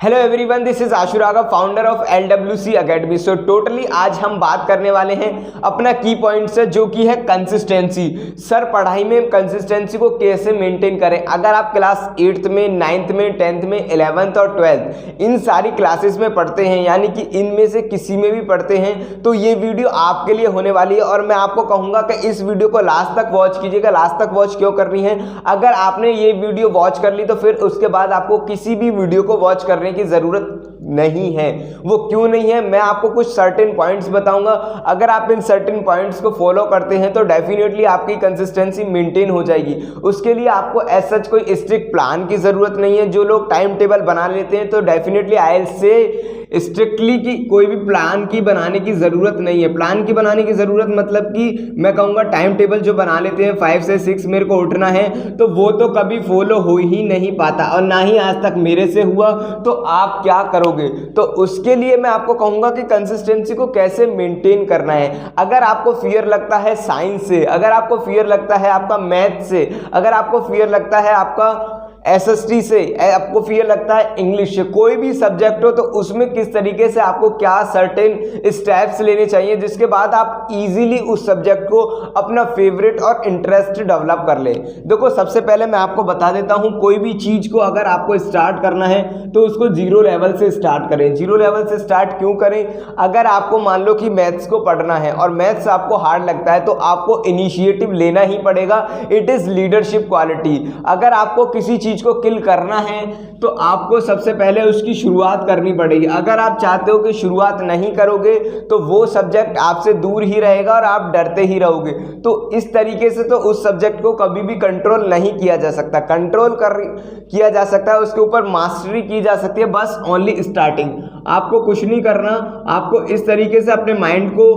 Hello everyone, this is Ashu Raghav, founder of LWC academy. So totally आज हम बात करने वाले हैं अपना की पॉइंट से, जो कि है कंसिस्टेंसी। सर, पढ़ाई में कंसिस्टेंसी को कैसे मेंटेन करें। अगर आप क्लास 8th में, 9th में, 10th में, 11th और 12th इन सारी क्लासेस में पढ़ते हैं, यानी कि इनमें से किसी में भी पढ़ते हैं, तो ये वीडियो आपके लिए होने वाली है। और मैं आपको कहूँगा कि इस वीडियो को लास्ट तक वॉच कीजिएगा। लास्ट तक वॉच क्यों करनी है? अगर आपने ये वीडियो वॉच कर ली तो फिर उसके बाद आपको किसी भी वीडियो को वॉच करने की जरूरत नहीं है। वो क्यों नहीं है, मैं आपको कुछ सर्टेन पॉइंट्स बताऊंगा। अगर आप इन सर्टेन पॉइंट्स को फॉलो करते हैं तो डेफिनेटली आपकी कंसिस्टेंसी मेंटेन हो जाएगी। उसके लिए आपको एज सच कोई स्ट्रिक्ट प्लान की जरूरत नहीं है। जो लोग टाइम टेबल बना लेते हैं तो डेफिनेटली आई से स्ट्रिक्टली की कोई भी प्लान की बनाने की ज़रूरत नहीं है। प्लान की बनाने की ज़रूरत मतलब कि मैं कहूँगा टाइम टेबल जो बना लेते हैं 5 से 6 मेरे को उठना है, तो वो तो कभी फॉलो हो ही नहीं पाता और ना ही आज तक मेरे से हुआ। तो आप क्या करोगे? तो उसके लिए मैं आपको कहूँगा कि कंसिस्टेंसी को कैसे मेंटेन करना है। अगर आपको फियर लगता है साइंस से, अगर आपको फियर लगता है आपका मैथ से, अगर आपको फियर लगता है आपका SST से, आपको फियर लगता है इंग्लिश से, कोई भी सब्जेक्ट हो, तो उसमें किस तरीके से आपको क्या सर्टेन स्टेप्स लेने चाहिए जिसके बाद आप इजीली उस सब्जेक्ट को अपना फेवरेट और इंटरेस्ट डेवलप कर ले। देखो, सबसे पहले मैं आपको बता देता हूं, कोई भी चीज को अगर आपको स्टार्ट करना है तो उसको 0 लेवल से स्टार्ट करें। 0 लेवल से स्टार्ट क्यों करें? अगर आपको मान लो कि मैथ्स को पढ़ना है और मैथ्स आपको हार्ड लगता है तो आपको इनिशिएटिव लेना ही पड़ेगा। It is leadership quality. अगर आपको किसी चीज को किल करना है तो आपको सबसे पहले उसकी शुरुआत करनी पड़ेगी। अगर आप चाहते हो कि शुरुआत नहीं करोगे तो वो सब्जेक्ट आपसे दूर ही रहेगा और आप डरते ही रहोगे। तो इस तरीके से तो उस सब्जेक्ट को कभी भी कंट्रोल नहीं किया जा सकता। किया जा सकता है, उसके ऊपर मास्टरी की जा सकती है, बस ओनली स्टार्टिंग। आपको कुछ नहीं करना, आपको इस तरीके से अपने माइंड को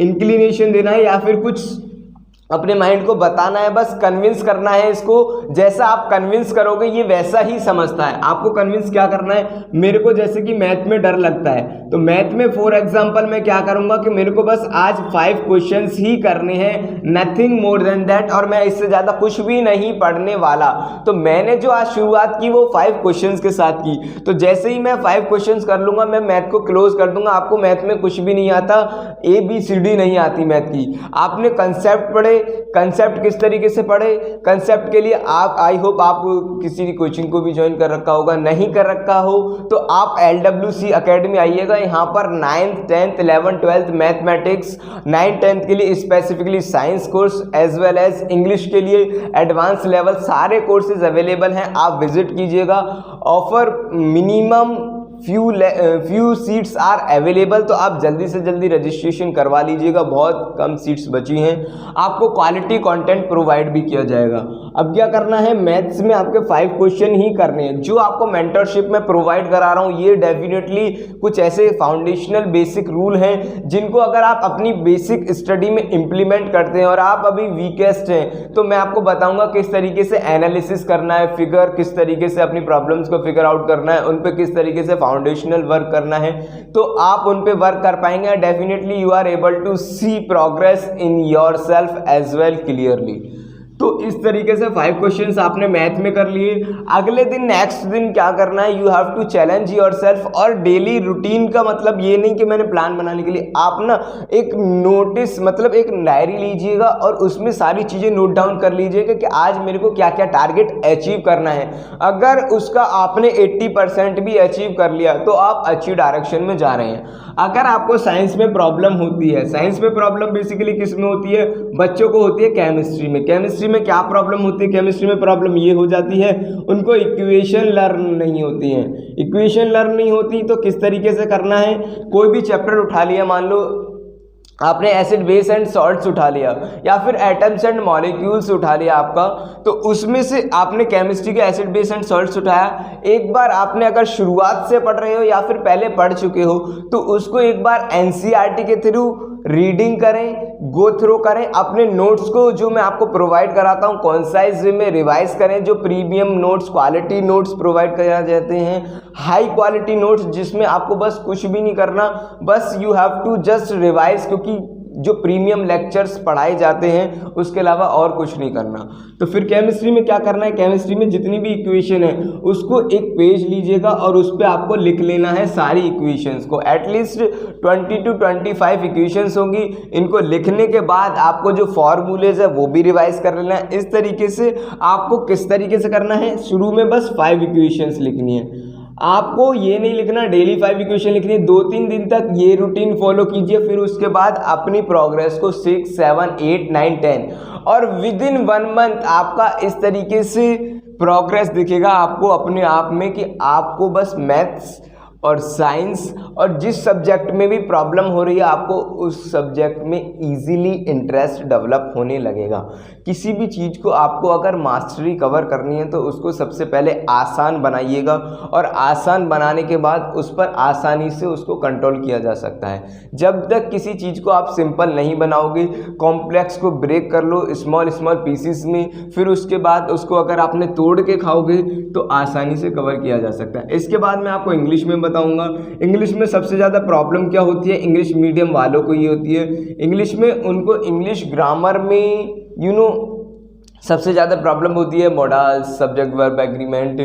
इंक्लिनेशन देना है या फिर कुछ अपने माइंड को बताना है, बस कन्विंस करना है इसको। जैसा आप कन्विंस करोगे ये वैसा ही समझता है। आपको कन्विंस क्या करना है? मेरे को जैसे कि मैथ में डर लगता है तो मैथ में फॉर एग्जांपल मैं क्या करूंगा कि मेरे को बस आज 5 क्वेश्चंस ही करने हैं, नथिंग मोर देन दैट, और मैं इससे ज़्यादा कुछ भी नहीं पढ़ने वाला। तो मैंने जो आज शुरुआत की वो 5 क्वेश्चंस के साथ की। तो जैसे ही मैं 5 क्वेश्चंस कर लूँगा मैं मैथ को क्लोज कर दूंगा। आपको मैथ में कुछ भी नहीं आता, ABCD नहीं आती मैथ की। आपने कंसेप्ट पढ़े, कंसेप्ट किस तरीके से पढ़े? कंसेप्ट के लिए आप, आई होप आप किसी की कोचिंग को भी ज्वाइन कर रखा होगा। नहीं कर रखा हो तो आप LWC अकेडमी आइएगा। यहाँ पर 9th 10th 11th 12th mathematics, 9th 10th के लिए specifically science course as well as English के लिए एडवांस लेवल सारे कोर्सेज अवेलेबल हैं। आप विजिट कीजिएगा। Offer minimum few seats are available, तो आप जल्दी से जल्दी रजिस्ट्रेशन करवा लीजिएगा। बहुत कम सीट्स बची हैं। आपको क्वालिटी कंटेंट प्रोवाइड भी किया जाएगा। अब क्या करना है? मैथ्स में आपके 5 क्वेश्चन ही करने हैं। जो आपको मेंटरशिप में प्रोवाइड करा रहा हूँ ये डेफिनेटली कुछ ऐसे फाउंडेशनल बेसिक रूल हैं जिनको अगर आप अपनी बेसिक स्टडी में इम्प्लीमेंट करते हैं और आप अभी वीकेस्ट हैं तो मैं आपको बताऊंगा किस तरीके से एनालिसिस करना है, फिगर किस तरीके से अपनी प्रॉब्लम्स को फिगर आउट करना है, उन पे किस तरीके से फाउंडेशनल वर्क करना है, तो आप उन पे वर्क कर पाएंगे। Definitely you are able to see progress in yourself as well clearly. तो इस तरीके से 5 क्वेश्चंस आपने मैथ में कर लिए। अगले दिन नेक्स्ट दिन क्या करना है? You have to challenge yourself. और डेली रूटीन का मतलब ये नहीं कि मैंने प्लान बनाने के लिए, आप ना एक नोटिस मतलब एक डायरी लीजिएगा और उसमें सारी चीज़ें नोट डाउन कर लीजिएगा कि आज मेरे को क्या क्या टारगेट अचीव करना है। अगर उसका आपने 80% भी अचीव कर लिया तो आप अच्छी डायरेक्शन में जा रहे हैं। अगर आपको साइंस में प्रॉब्लम होती है, साइंस में प्रॉब्लम बेसिकली किस में होती है? बच्चों को होती है केमिस्ट्री में। केमिस्ट्री में क्या प्रॉब्लम होती है? केमिस्ट्री में प्रॉब्लम ये हो जाती है उनको इक्वेशन लर्न नहीं होती हैं। इक्वेशन लर्न नहीं होती तो किस तरीके से करना है? कोई भी चैप्टर उठा लिया, मान लो आपने एसिड बेस एंड सॉल्ट्स उठा लिया या फिर एटम्स एंड मॉलिक्यूल्स उठा लिया आपका, तो उसमें से आपने केमिस्ट्री के एसिड बेस एंड सॉल्ट्स उठाया। एक बार आपने अगर शुरुआत से पढ़ रहे हो या फिर पहले पढ़ चुके हो तो उसको एक बार NCERT के थ्रू रीडिंग करें, गो थ्रू करें। अपने नोट्स को जो मैं आपको प्रोवाइड कराता हूँ कॉन्साइज वे में रिवाइज करें। जो premium notes, quality notes provide किया जाते हैं, हाई क्वालिटी नोट्स जिसमें आपको बस कुछ भी नहीं करना, बस you have to just revise. क्योंकि जो प्रीमियम लेक्चर्स पढ़ाए जाते हैं उसके अलावा और कुछ नहीं करना। तो फिर केमिस्ट्री में क्या करना है, केमिस्ट्री में जितनी भी इक्वेशन है उसको एक पेज लीजिएगा और उस पर आपको लिख लेना है सारी इक्वेशंस को, एटलीस्ट 20 to 25 इक्वेशंस होंगी। इनको लिखने के बाद आपको जो फॉर्मूलेज है वो भी रिवाइज कर लेना है। इस तरीके से आपको किस तरीके से करना है, शुरू में बस 5 इक्वेशंस लिखनी है। आपको ये नहीं लिखना डेली 5 इक्वेशन लिखनी है, 2-3 दिन तक ये रूटीन फॉलो कीजिए। फिर उसके बाद अपनी प्रोग्रेस को 6, 7, 8, 9, 10 और विद इन 1 मंथ आपका इस तरीके से प्रोग्रेस दिखेगा आपको अपने आप में कि आपको बस मैथ्स और साइंस और जिस सब्जेक्ट में भी प्रॉब्लम हो रही है आपको उस सब्जेक्ट में इजीली इंटरेस्ट डेवलप होने लगेगा। किसी भी चीज़ को आपको अगर मास्टरी कवर करनी है तो उसको सबसे पहले आसान बनाइएगा और आसान बनाने के बाद उस पर आसानी से उसको कंट्रोल किया जा सकता है। जब तक किसी चीज़ को आप सिंपल नहीं बनाओगे, कॉम्प्लेक्स को ब्रेक कर लो स्मॉल पीसीस में, फिर उसके बाद उसको अगर आपने तोड़ के खाओगे तो आसानी से कवर किया जा सकता है। इसके बाद मैं आपको इंग्लिश में बताऊंगा। इंग्लिश में सबसे ज़्यादा प्रॉब्लम क्या होती है, इंग्लिश मीडियम वालों को ये होती है। इंग्लिश में उनको इंग्लिश ग्रामर में सबसे ज़्यादा प्रॉब्लम होती है मॉडल्स, सब्जेक्ट वर्ब एग्रीमेंट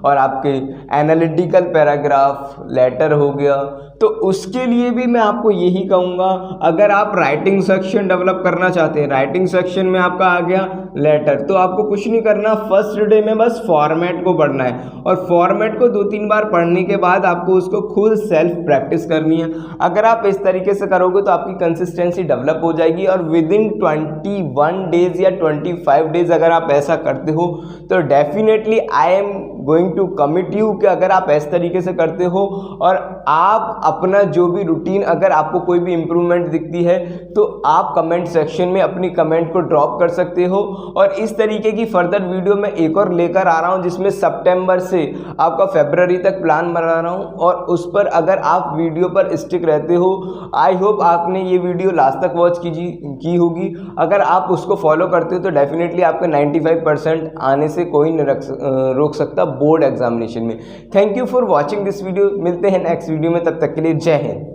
और आपके एनालिटिकल पैराग्राफ, लेटर हो गया। तो उसके लिए भी मैं आपको यही कहूँगा, अगर आप राइटिंग सेक्शन डेवलप करना चाहते हैं, राइटिंग सेक्शन में आपका आ गया लेटर, तो आपको कुछ नहीं करना, फर्स्ट डे में बस फॉर्मेट को पढ़ना है और फॉर्मेट को 2-3 बार पढ़ने के बाद आपको उसको खुद सेल्फ प्रैक्टिस करनी है। अगर आप इस तरीके से करोगे तो आपकी कंसिस्टेंसी डेवलप हो जाएगी और विद इन 21 डेज या 25 डेज अगर आप ऐसा करते हो तो definitely I am going to commit you कि अगर आप इस तरीके से करते हो और आप अपना जो भी रूटीन, अगर आपको कोई भी इम्प्रूवमेंट दिखती है तो आप कमेंट सेक्शन में अपनी कमेंट को ड्रॉप कर सकते हो। और इस तरीके की फर्दर वीडियो मैं एक और लेकर आ रहा हूं जिसमें सितंबर से आपका फरवरी तक प्लान बना रहा हूं और उस पर अगर आप वीडियो पर स्टिक रहते हो, आई होप आपने ये वीडियो लास्ट तक वॉच की होगी। अगर आप उसको फॉलो करते हो तो डेफिनेटली आपका 95% आने से कोई नहीं रोक सकता बोर्ड एग्जामिनेशन में। Thank you for watching this video. मिलते हैं नेक्स्ट वीडियो में, तब तक के लिए जय हिंद।